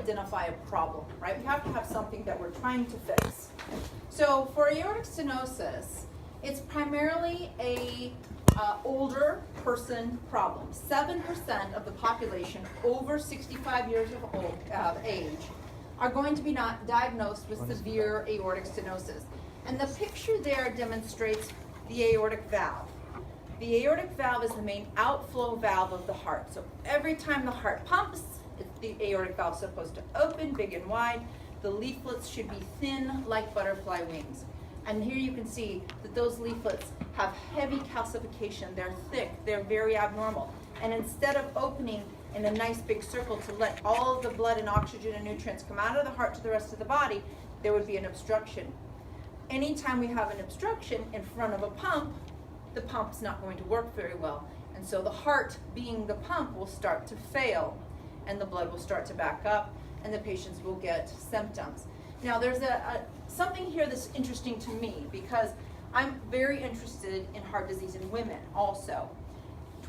identify a problem, right? We have to have something that we're trying to fix. So for aortic stenosis, it's primarily a older person problem. 7% of the population over 65 years of age are going to be not diagnosed with severe aortic stenosis. And the picture there demonstrates the aortic valve. The aortic valve is the main outflow valve of the heart. So every time the heart pumps, the aortic valve is supposed to open big and wide. The leaflets should be thin like butterfly wings. And here you can see that those leaflets have heavy calcification. They're thick, they're very abnormal. And instead of opening in a nice big circle to let all of the blood and oxygen and nutrients come out of the heart to the rest of the body, there would be an obstruction. Anytime we have an obstruction in front of a pump, the pump's not going to work very well. And so the heart, being the pump, will start to fail, and the blood will start to back up, and the patients will get symptoms. Now there's something here that's interesting to me, because I'm very interested in heart disease in women also.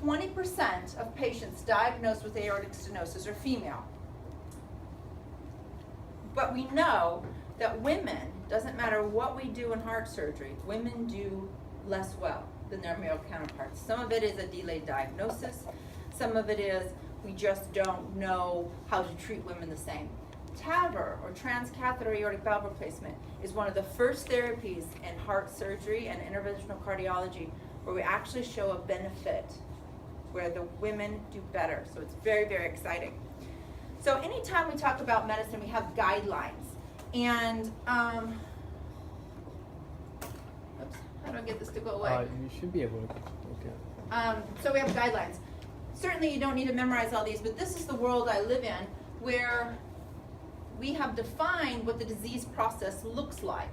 20% of patients diagnosed with aortic stenosis are female. But we know that women, doesn't matter what we do in heart surgery, women do less well than their male counterparts. Some of it is a delayed diagnosis. Some of it is we just don't know how to treat women the same. TAVR, or transcatheter aortic valve replacement, is one of the first therapies in heart surgery and interventional cardiology where we actually show a benefit, where the women do better. So it's very, very exciting. So anytime we talk about medicine, we have guidelines. And, oops, how do I get this to go away? You should be able to, okay. So we have guidelines. Certainly you don't need to memorize all these, but this is the world I live in, where we have defined what the disease process looks like.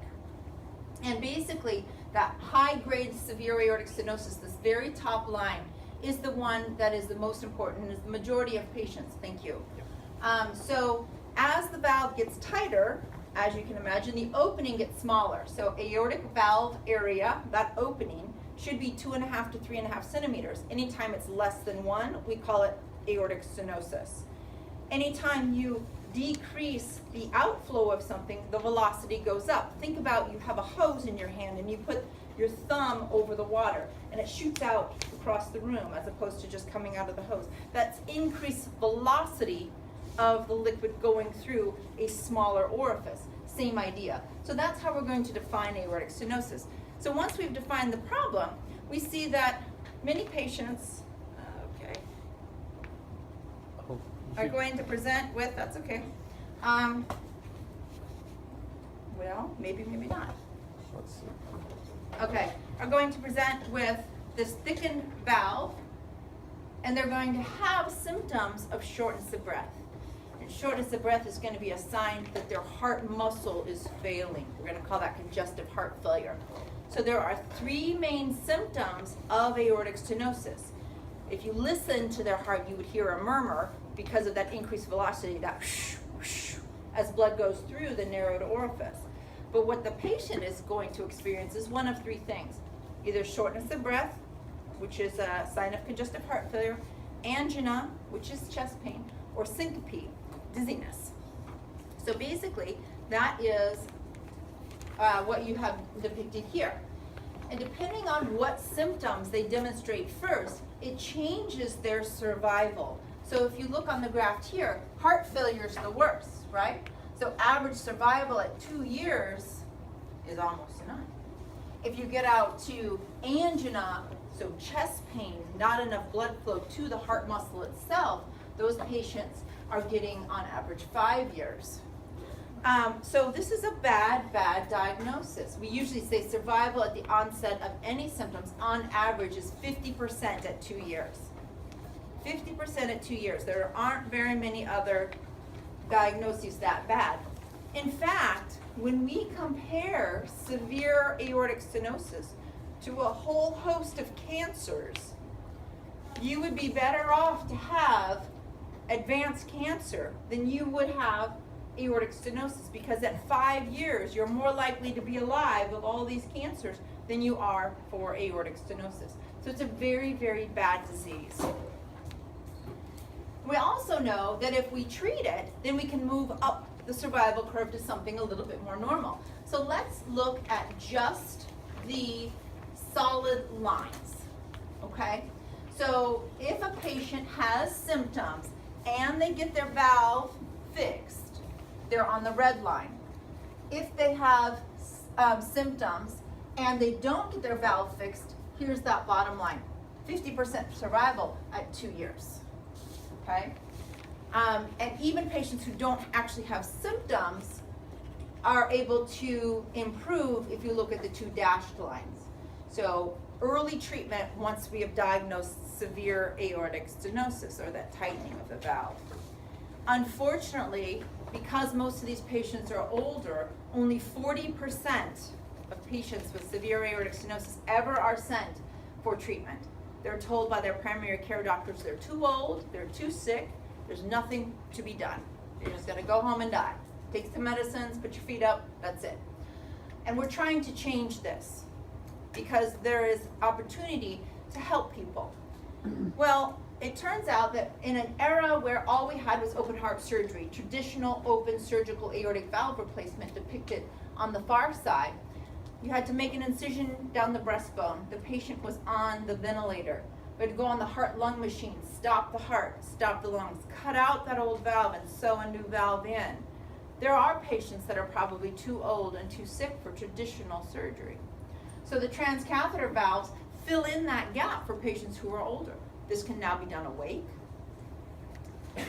And basically, that high-grade severe aortic stenosis, this very top line, is the one that is the most important, and is the majority of patients. Thank you. So as the valve gets tighter, as you can imagine, the opening gets smaller. So aortic valve area, that opening, should be 2.5 to 3.5 centimeters. Anytime it's less than 1, we call it aortic stenosis. Anytime you decrease the outflow of something, the velocity goes up. Think about, you have a hose in your hand and you put your thumb over the water and it shoots out across the room as opposed to just coming out of the hose. That's increased velocity of the liquid going through a smaller orifice. Same idea. So that's how we're going to define aortic stenosis. So once we've defined the problem, we see that many patients, are going to present with, that's okay. Well, maybe not. Let's see. Okay, are going to present with this thickened valve, and they're going to have symptoms of shortness of breath. And shortness of breath is going to be a sign that their heart muscle is failing. We're going to call that congestive heart failure. So there are 3 main symptoms of aortic stenosis. If you listen to their heart, you would hear a murmur because of that increased velocity, that whoosh, whoosh, as blood goes through the narrowed orifice. But what the patient is going to experience is one of 3 things. Either shortness of breath, which is a sign of congestive heart failure, angina, which is chest pain, or syncope, dizziness. So basically, that is what you have depicted here. And depending on what symptoms they demonstrate first, it changes their survival. So if you look on the graph here, heart failure is the worst, right? So average survival at 2 years is almost none. If you get out to angina, so chest pain, not enough blood flow to the heart muscle itself, those patients are getting on average 5 years. So this is a bad diagnosis. We usually say survival at the onset of any symptoms on average is 50% at 2 years. 50% at 2 years. There aren't very many other diagnoses that bad. In fact, when we compare severe aortic stenosis to a whole host of cancers, you would be better off to have advanced cancer than you would have aortic stenosis, because at 5 years you're more likely to be alive with all these cancers than you are for aortic stenosis. So it's a very, very bad disease. We also know that if we treat it, then we can move up the survival curve to something a little bit more normal. So let's look at just the solid lines, okay? So if a patient has symptoms and they get their valve fixed, they're on the red line. If they have symptoms and they don't get their valve fixed, here's that bottom line, 50% survival at 2 years, okay? And even patients who don't actually have symptoms are able to improve if you look at the 2 dashed lines. So early treatment once we have diagnosed severe aortic stenosis, or that tightening of the valve. Unfortunately, because most of these patients are older, only 40% of patients with severe aortic stenosis ever are sent for treatment. They're told by their primary care doctors they're too old, they're too sick, there's nothing to be done. You're just gonna go home and die. Take some medicines, put your feet up, that's it. And we're trying to change this because there is opportunity to help people. Well, it turns out that in an era where all we had was open heart surgery, traditional open surgical aortic valve replacement depicted on the far side, you had to make an incision down the breastbone. The patient was on the ventilator. We had to go on the heart-lung machine, stop the heart, stop the lungs, cut out that old valve and sew a new valve in. There are patients that are probably too old and too sick for traditional surgery. So the transcatheter valves fill in that gap for patients who are older. This can now be done awake.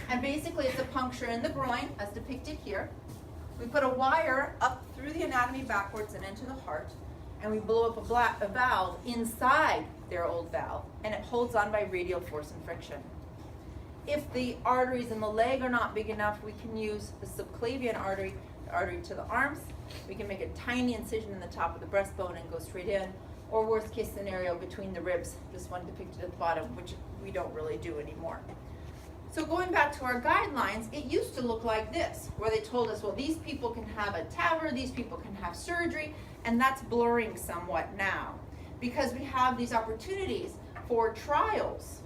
And basically it's a puncture in the groin, as depicted here. We put a wire up through the anatomy backwards and into the heart, and we blow up a valve inside their old valve, and it holds on by radial force and friction. If the arteries in the leg are not big enough, we can use the subclavian artery, the artery to the arms. We can make a tiny incision in the top of the breastbone and go straight in, or worst case scenario, between the ribs, this one depicted at the bottom, which we don't really do anymore. So going back to our guidelines, it used to look like this, where they told us, well, these people can have a TAVR, these people can have surgery, and that's blurring somewhat now, because we have these opportunities for trials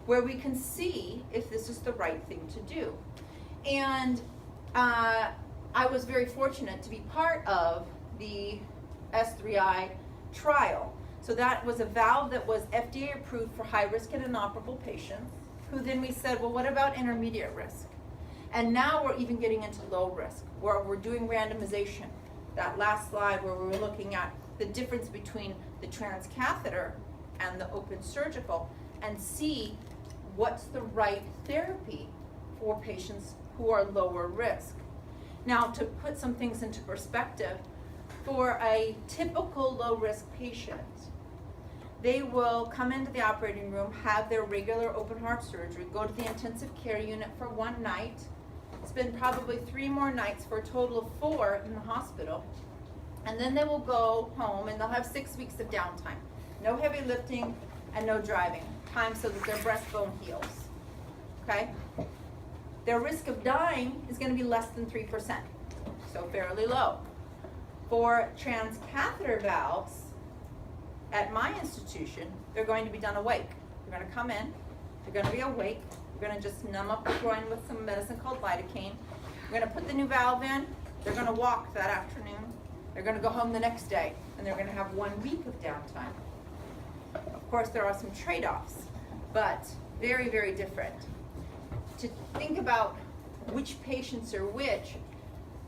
where we can see if this is the right thing to do. And I was very fortunate to be part of the S3I trial. So that was a valve that was FDA approved for high risk and inoperable patients, who then we said, well, what about intermediate risk? And now we're even getting into low risk, where we're doing randomization. That last slide where we were looking at the difference between the transcatheter and the open surgical, and see what's the right therapy for patients who are lower risk. Now, to put some things into perspective, for a typical low risk patient, they will come into the operating room, have their regular open heart surgery, go to the intensive care unit for 1 night, spend probably 3 more nights for a total of 4 in the hospital, and then they will go home and they'll have 6 weeks of downtime. No heavy lifting and no driving. Time so that their breastbone heals, okay? Their risk of dying is gonna be less than 3%, so fairly low. For transcatheter valves, at my institution, they're going to be done awake. They're gonna come in, they're gonna be awake, we're gonna just numb up the groin with some medicine called lidocaine. We're gonna put the new valve in, they're gonna walk that afternoon, they're gonna go home the next day, and they're gonna have 1 week of downtime. Of course, there are some trade-offs, but very, very different. To think about which patients are which,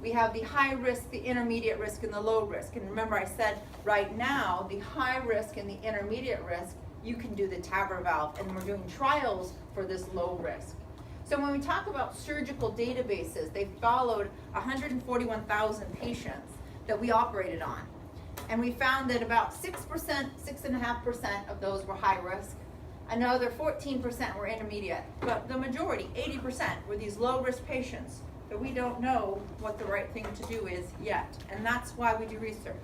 we have the high risk, the intermediate risk, and the low risk. And remember, I said right now, the high risk and the intermediate risk, you can do the TAVR valve, and we're doing trials for this low risk. So when we talk about surgical databases, they followed 141,000 patients that we operated on. And we found that about 6%, 6.5% of those were high risk. Another 14% were intermediate. But the majority, 80%, were these low risk patients that we don't know what the right thing to do is yet. And that's why we do research.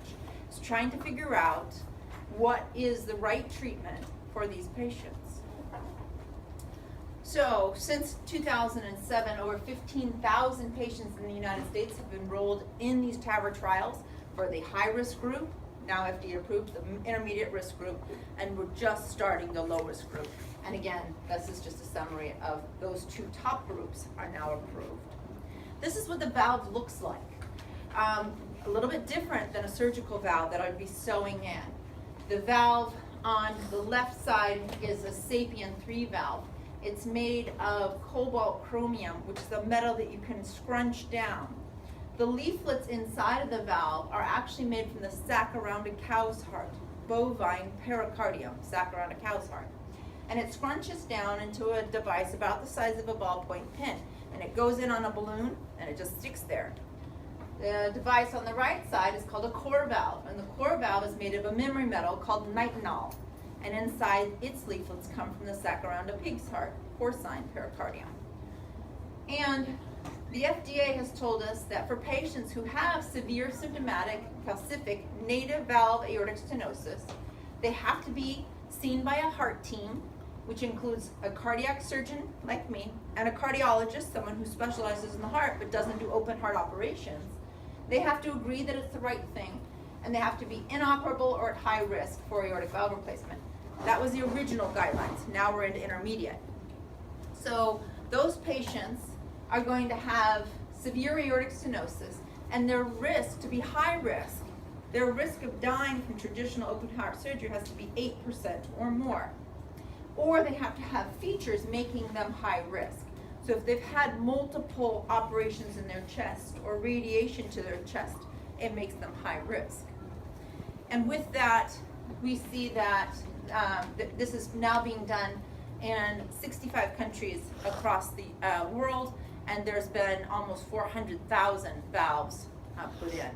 It's trying to figure out what is the right treatment for these patients. So since 2007, over 15,000 patients in the United States have enrolled in these TAVR trials for the high-risk group now FDA approved, the intermediate risk group, and we're just starting the low risk group. And again, this is just a summary of those two top groups are now approved. This is what the valve looks like. A little bit different than a surgical valve that I'd be sewing in. The valve on the left side is a Sapien 3 valve. It's made of cobalt chromium, which is a metal that you can scrunch down. The leaflets inside of the valve are actually made from the sac around a cow's heart, bovine pericardium, sac around a cow's heart. And it scrunches down into a device about the size of a ballpoint pen. And it goes in on a balloon, and it just sticks there. The device on the right side is called a core valve, and the core valve is made of a memory metal called nitinol. And inside its leaflets come from the sac around a pig's heart, porcine pericardium. And the FDA has told us that for patients who have severe symptomatic calcific native valve aortic stenosis, they have to be seen by a heart team, which includes a cardiac surgeon like me and a cardiologist, someone who specializes in the heart but doesn't do open heart operations. They have to agree that it's the right thing, and they have to be inoperable or at high risk for aortic valve replacement. That was the original guidelines. Now we're into intermediate. So those patients are going to have severe aortic stenosis, and their risk to be high risk, their risk of dying from traditional open heart surgery has to be 8% or more. Or they have to have features making them high risk. So if they've had multiple operations in their chest or radiation to their chest, it makes them high risk. And with that, we see that this is now being done in 65 countries across the world, and there's been almost 400,000 valves put in.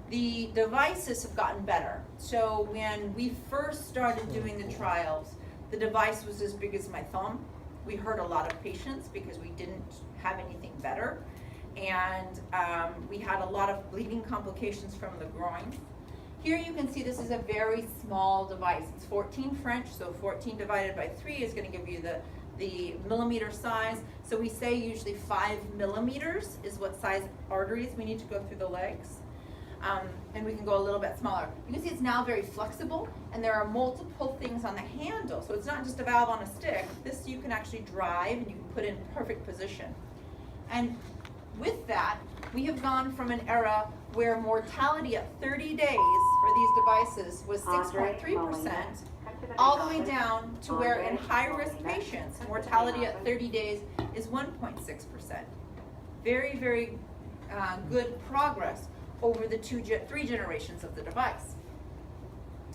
The devices have gotten better. So when we first started doing the trials, the device was as big as my thumb. We hurt a lot of patients because we didn't have anything better. And we had a lot of bleeding complications from the groin. Here you can see this is a very small device. It's 14 French, so 14 divided by 3 is going to give you the millimeter size. So we say usually 5 millimeters is what size arteries we need to go through the legs. And we can go a little bit smaller. You can see it's now very flexible, and there are multiple things on the handle. So it's not just a valve on a stick. This you can actually drive, and you can put in perfect position. And with that, we have gone from an era where mortality at 30 days for these devices was 6.3%, all the way down to where in high-risk patients, mortality at 30 days is 1.6%. Very, very good progress over the 3 generations of the device.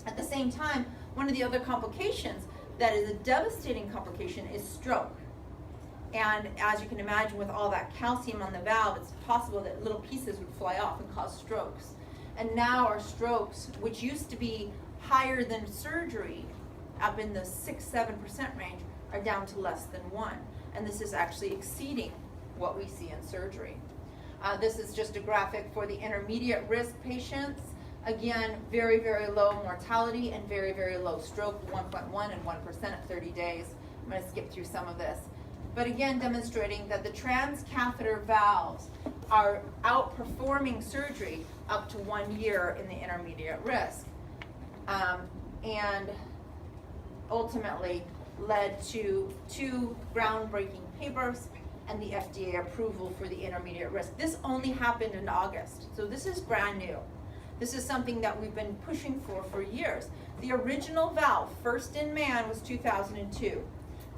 At the same time, one of the other complications that is a devastating complication is stroke. And as you can imagine, with all that calcium on the valve, it's possible that little pieces would fly off and cause strokes. And now our strokes, which used to be higher than surgery, up in the 6-7% range, are down to less than 1. And this is actually exceeding what we see in surgery. This is just a graphic for the intermediate risk patients. Again, very, very low mortality and very, very low stroke, 1.1 and 1% at 30 days. I'm going to skip through some of this. But again, demonstrating that the transcatheter valves are outperforming surgery up to 1 year in the intermediate risk. And ultimately led to 2 groundbreaking papers and the FDA approval for the intermediate risk. This only happened in August, so this is brand new. This is something that we've been pushing for years. The original valve, first in man, was 2002.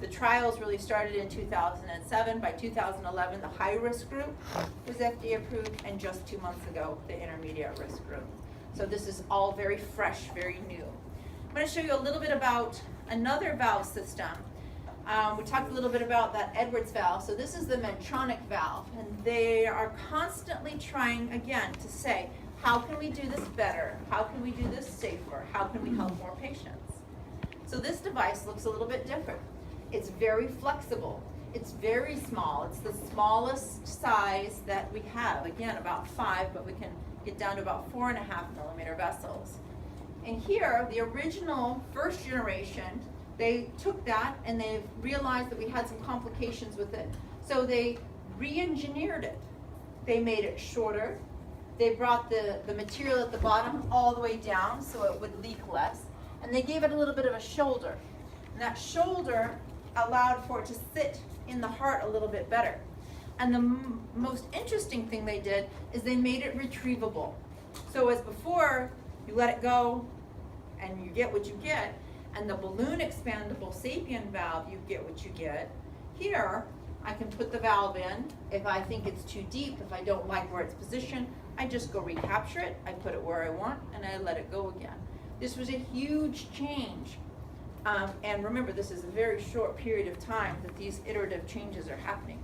The trials really started in 2007. By 2011, the high-risk group was FDA approved, and just 2 months ago, the intermediate risk group. So this is all very fresh, very new. I'm going to show you a little bit about another valve system. We talked a little bit about that Edwards valve. So this is the Medtronic valve, and they are constantly trying, again, to say, how can we do this better? How can we do this safer? How can we help more patients? So this device looks a little bit different. It's very flexible. It's very small. It's the smallest size that we have. Again, about 5, but we can get down to about 4.5 millimeter vessels. And here, the original first generation, they took that and they realized that we had some complications with it. So they re-engineered it. They made it shorter, they brought the material at the bottom all the way down so it would leak less. And they gave it a little bit of a shoulder. And that shoulder allowed for it to sit in the heart a little bit better. And the most interesting thing they did is they made it retrievable. So as before, you let it go and you get what you get, and the balloon expandable sapien valve, you get what you get. Here, I can put the valve in. If I think it's too deep, if I don't like where it's positioned, I just go recapture it, I put it where I want, and I let it go again. This was a huge change. And remember, this is a very short period of time that these iterative changes are happening.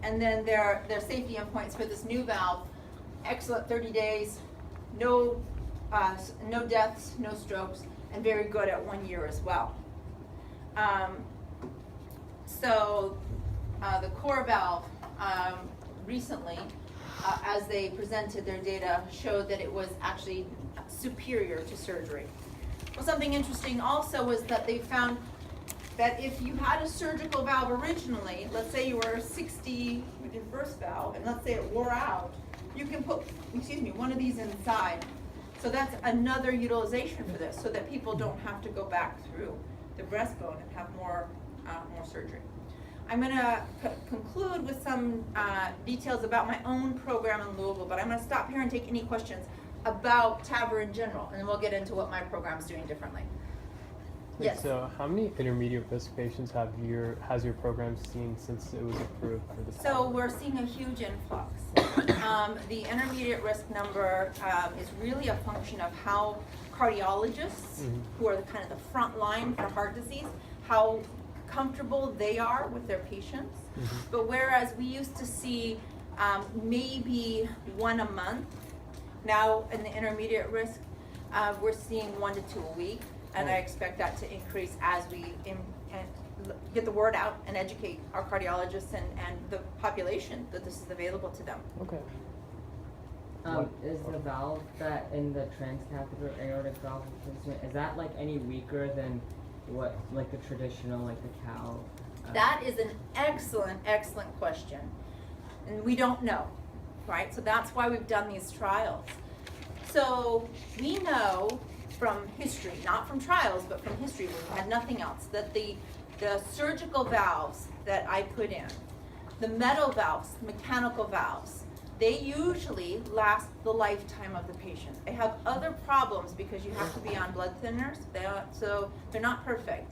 And then their safety endpoints for this new valve, excellent 30 days, no deaths, no strokes, and very good at 1 year as well. The core valve recently, as they presented their data, showed that it was actually superior to surgery. Well, something interesting also was that they found that if you had a surgical valve originally, let's say you were 60 with your first valve, and let's say it wore out, you can put, one of these inside. So that's another utilization for this, so that people don't have to go back through the breastbone and have more surgery. I'm going to conclude with some details about my own program in Louisville, but I'm going to stop here and take any questions about TAVR in general, and then we'll get into what my program is doing differently. Yes. So how many intermediate risk patients has your program seen since it was approved for the So we're seeing a huge influx. The intermediate risk number is really a function of how cardiologists, who are kind of the front line for heart disease, how comfortable they are with their patients. But whereas we used to see maybe 1 a month, now in the intermediate risk, we're seeing 1 to 2 a week. And I expect that to increase as we get the word out and educate our cardiologists and the population that this is available to them. Okay. Is the valve that in the transcatheter aortic valve replacement, is that like any weaker than what, like the traditional, like the cow? That is an excellent question. And we don't know, right? So that's why we've done these trials. So we know from history, not from trials, but from history, when we had nothing else, that the surgical valves that I put in, the metal valves, mechanical valves, they usually last the lifetime of the patient. They have other problems because you have to be on blood thinners, so they're not perfect.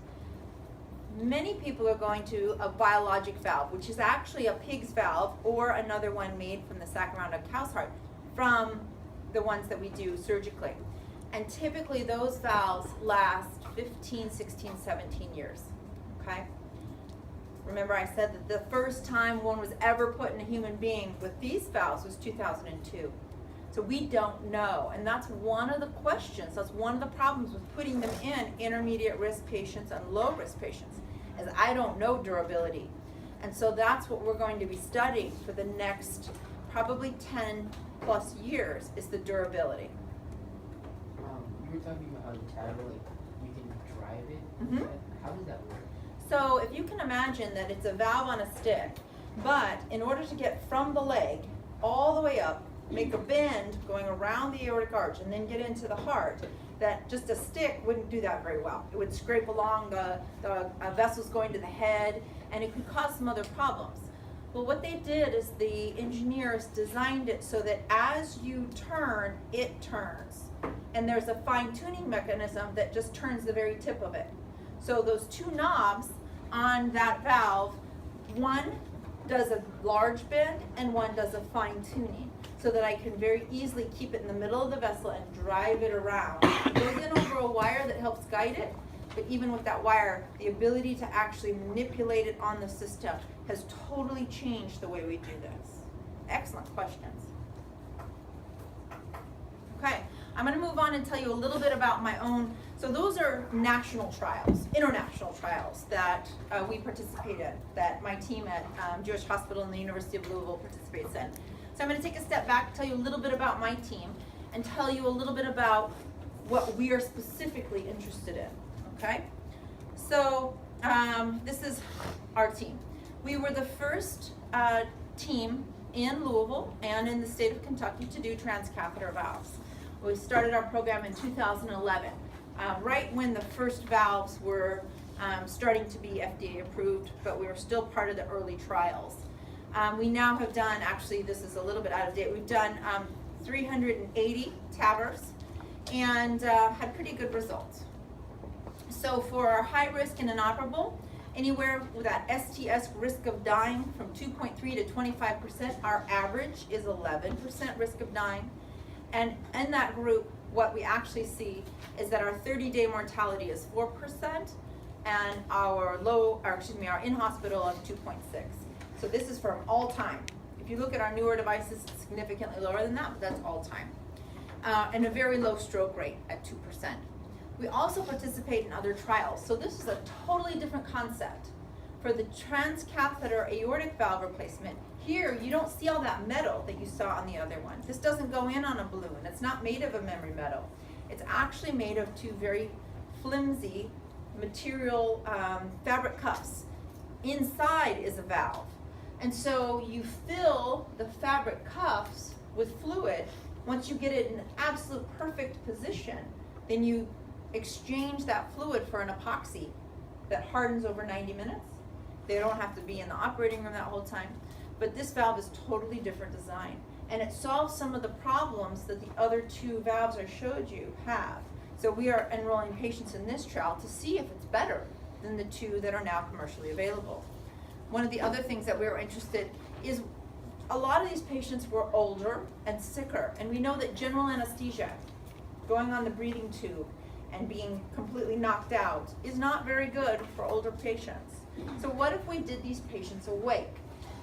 Many people are going to a biologic valve, which is actually a pig's valve or another one made from the sac around a cow's heart, from the ones that we do surgically. And typically those valves last 15, 16, 17 years, okay? Remember I said that the first time one was ever put in a human being with these valves was 2002. So we don't know, and that's one of the questions, that's one of the problems with putting them in intermediate risk patients and low risk patients, is I don't know durability. And so that's what we're going to be studying for the next probably 10 plus years, is the durability. You were talking about how the TAVR, like, you can drive it. Mhm. How does that work? So if you can imagine that it's a valve on a stick, but in order to get from the leg all the way up, make a bend going around the aortic arch and then get into the heart, that just a stick wouldn't do that very well. It would scrape along the vessels going to the head, and it could cause some other problems. Well, what they did is the engineers designed it so that as you turn, it turns. And there's a fine-tuning mechanism that just turns the very tip of it. So those two knobs on that valve, one does a large bend and one does a fine-tuning, so that I can very easily keep it in the middle of the vessel and drive it around. It goes in over a wire that helps guide it, but even with that wire, the ability to actually manipulate it on the system has totally changed the way we do this. Excellent questions. Okay, I'm going to move on and tell you a little bit about my own. So those are national trials, international trials that we participate in, that my team at Jewish Hospital and the University of Louisville participates in. So I'm going to take a step back, tell you a little bit about my team, and tell you a little bit about what we are specifically interested in, okay? So this is our team. We were the first team in Louisville and in the state of Kentucky to do transcatheter valves. We started our program in 2011, right when the first valves were starting to be FDA approved, but we were still part of the early trials. We now have done, actually this is a little bit out of date, we've done 380 TAVRs and had pretty good results. So for our high risk and inoperable, anywhere with that STS risk of dying from 2.3 to 25%, our average is 11% risk of dying. And in that group, what we actually see is that our 30-day mortality is 4% and our our in-hospital of 2.6. So this is from all time. If you look at our newer devices, it's significantly lower than that, but that's all time. And a very low stroke rate at 2%. We also participate in other trials. So this is a totally different concept. For the transcatheter aortic valve replacement, here you don't see all that metal that you saw on the other one. This doesn't go in on a balloon. It's not made of a memory metal. It's actually made of two very flimsy material fabric cuffs. Inside is a valve. And so you fill the fabric cuffs with fluid. Once you get it in absolute perfect position, then you exchange that fluid for an epoxy that hardens over 90 minutes. They don't have to be in the operating room that whole time. But this valve is totally different design. And it solves some of the problems that the other two valves I showed you have. So we are enrolling patients in this trial to see if it's better than the two that are now commercially available. One of the other things that we were interested is a lot of these patients were older and sicker. And we know that general anesthesia, going on the breathing tube and being completely knocked out, is not very good for older patients. So what if we did these patients awake?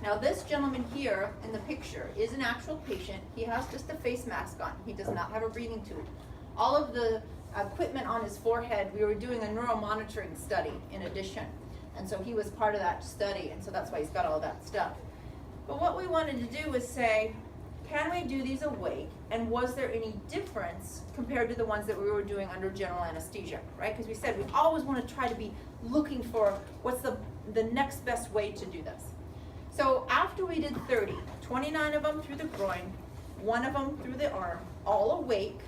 Now this gentleman here in the picture is an actual patient. He has just a face mask on. He does not have a breathing tube. All of the equipment on his forehead, we were doing a neuromonitoring study in addition. And so he was part of that study, and so that's why he's got all that stuff. But what we wanted to do was say, can we do these awake, and was there any difference compared to the ones that we were doing under general anesthesia, right? Because we said we always want to try to be looking for what's the next best way to do this. So after we did 30, 29 of them through the groin, 1 of them through the arm, all awake,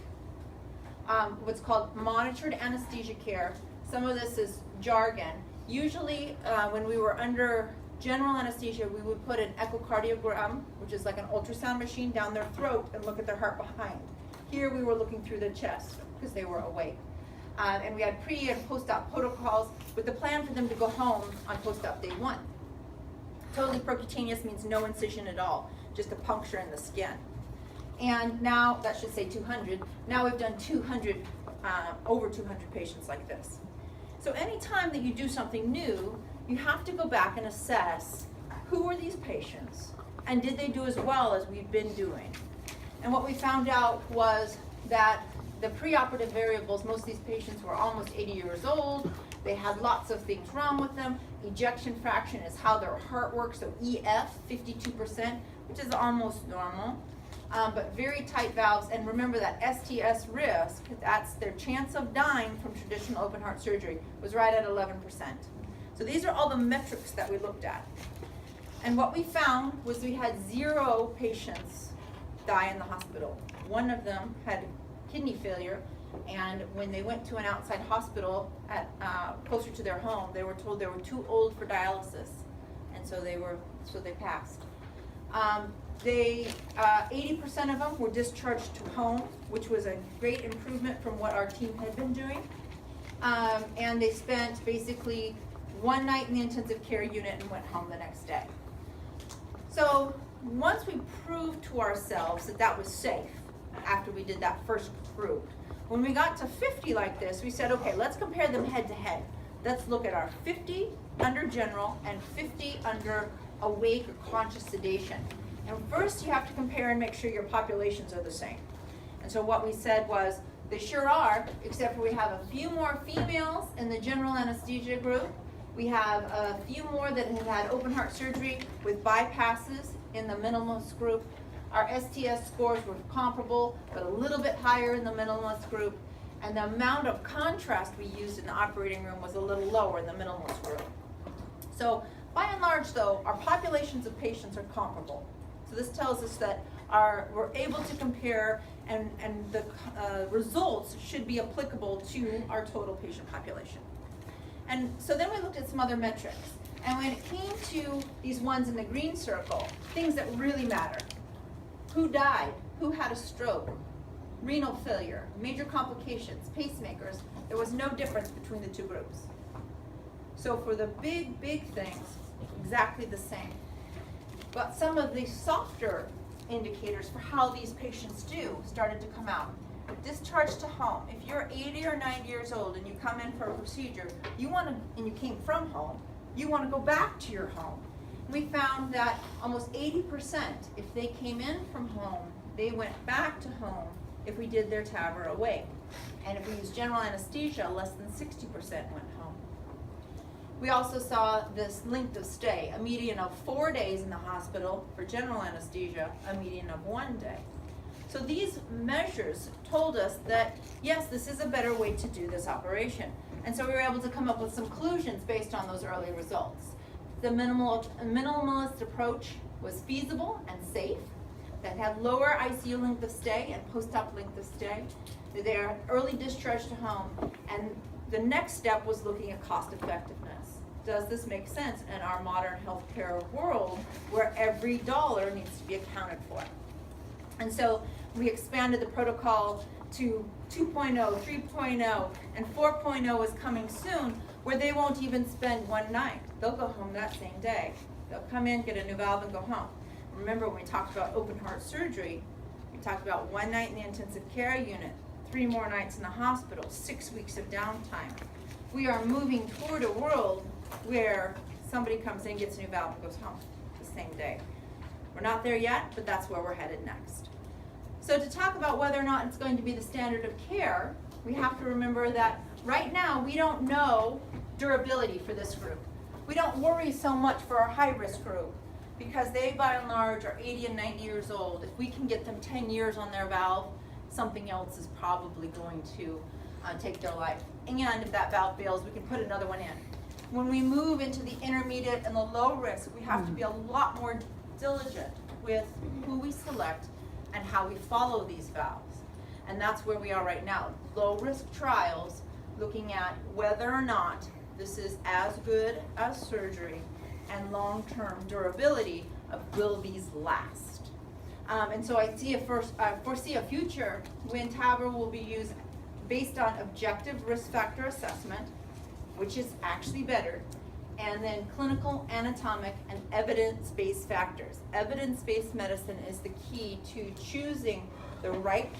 what's called monitored anesthesia care. Some of this is jargon. Usually when we were under general anesthesia, we would put an echocardiogram, which is like an ultrasound machine, down their throat and look at their heart behind. Here we were looking through the chest because they were awake. And we had pre and post-op protocols with the plan for them to go home on post-op day 1. Totally percutaneous means no incision at all, just a puncture in the skin. And now, that should say 200, now we've done 200, over 200 patients like this. So anytime that you do something new, you have to go back and assess who are these patients and did they do as well as we've been doing. And what we found out was that the preoperative variables, most of these patients were almost 80 years old. They had lots of things wrong with them. Ejection fraction is how their heart works, so EF, 52%, which is almost normal. But very tight valves, and remember that STS risk, that's their chance of dying from traditional open heart surgery, was right at 11%. So these are all the metrics that we looked at. And what we found was we had 0 patients die in the hospital. 1 of them had kidney failure, and when they went to an outside hospital at closer to their home, they were told they were too old for dialysis, and so they passed. 80% of them were discharged to home, which was a great improvement from what our team had been doing. And they spent basically 1 night in the intensive care unit and went home the next day. So once we proved to ourselves that that was safe after we did that first group, when we got to 50 like this, we said, okay, let's compare them head to head. Let's look at our 50 under general and 50 under awake or conscious sedation. And first you have to compare and make sure your populations are the same. And so what we said was, they sure are, except for we have a few more females in the general anesthesia group. We have a few more that have had open heart surgery with bypasses in the minimalist group. Our STS scores were comparable, but a little bit higher in the minimalist group. And the amount of contrast we used in the operating room was a little lower in the minimalist group. So by and large though, our populations of patients are comparable. So So this tells us that we're able to compare and the results should be applicable to our total patient population. And so then we looked at some other metrics. And when it came to these ones in the green circle, things that really matter. Who died? Who had a stroke? Renal failure, major complications, pacemakers. There was no difference between the two groups. So for the big things, exactly the same. But some of the softer indicators for how these patients do started to come out. Discharge to home. If you're 80 or 90 years old and you come in for a procedure, and you came from home, you want to go back to your home. We found that almost 80%, if they came in from home, they went back to home if we did their TAVR awake. And if we used general anesthesia, less than 60% went home. We also saw this length of stay, a median of 4 days in the hospital for general anesthesia, a median of 1 day. So these measures told us that, yes, this is a better way to do this operation. And so we were able to come up with some conclusions based on those early results. The minimalist approach was feasible and safe, that had lower ICU length of stay and post-op length of stay. Their early discharge to home, and the next step was looking at cost effectiveness. Does this make sense in our modern healthcare world where every dollar needs to be accounted for? And so we expanded the protocol to 2.0, 3.0, and 4.0 is coming soon, where they won't even spend one night. They'll go home that same day. They'll come in, get a new valve, and go home. Remember when we talked about open heart surgery, we talked about 1 night in the intensive care unit, 3 more nights in the hospital, 6 weeks of downtime. We are moving toward a world where somebody comes in, gets a new valve, and goes home the same day. We're not there yet, but that's where we're headed next. So to talk about whether or not it's going to be the standard of care, we have to remember that right now we don't know durability for this group. We don't worry so much for our high-risk group because they, by and large, are 80 and 90 years old. If we can get them 10 years on their valve, something else is probably going to take their life. And if that valve fails, we can put another one in. When we move into the intermediate and the low risk, we have to be a lot more diligent with who we select and how we follow these valves. And that's where we are right now. Low risk trials looking at whether or not this is as good as surgery and long-term durability of will these last. And so I foresee a future when TAVR will be used based on objective risk factor assessment, which is actually better, and then clinical, anatomic, and evidence-based factors. Evidence-based medicine is the key to choosing the right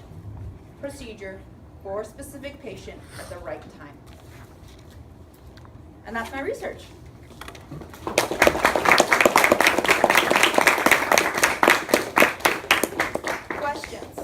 procedure for a specific patient at the right time. And that's my research. Questions?